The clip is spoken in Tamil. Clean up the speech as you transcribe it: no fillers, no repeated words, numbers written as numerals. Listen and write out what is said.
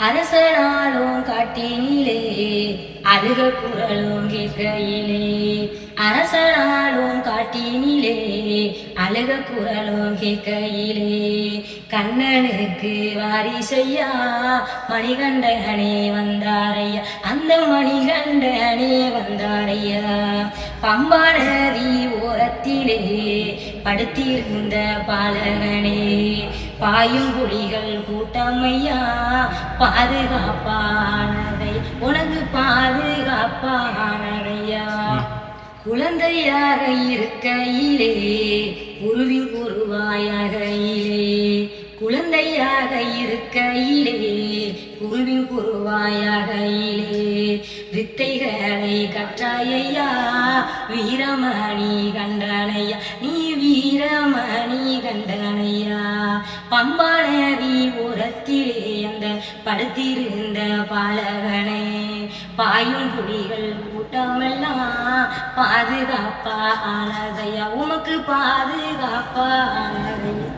அரசனாலும் காட்டினிலே அழுக குரலும் கேட்கையிலே அரசனாலும் காட்டினிலே அழுக குரலும் கேட்கையிலே கண்ணனுக்கு வாரிசையா மணிகண்டனே வந்தாரையா அந்த மணிகண்டனே வந்தாரையா பம்பா நதி ஓரத்திலே படுத்திருந்த பாலகனே பாயும் புலிகள் கூட்டமையா பாதுகாப்பானதை உனக்கு பாதுகாப்பானதையா குழந்தையாக இருக்கையிலே குருவின் குருவாயாகையிலே குழந்தையாக இருக்கையிலே குருவின் குருவாயாகையிலே வித்தைகளை கற்றாயையா வீரமணி கண்டனையா நீ வீரமணி கண்டனையா பம்பா நதி ஓரத்திலே அந்த படுத்திருந்த பாலகனே பாயும் புலிகள் கூட்டமெல்லாம் பாதுகாப்பா ஆனதையா உமக்கு பாதுகாப்பா ஆனதையா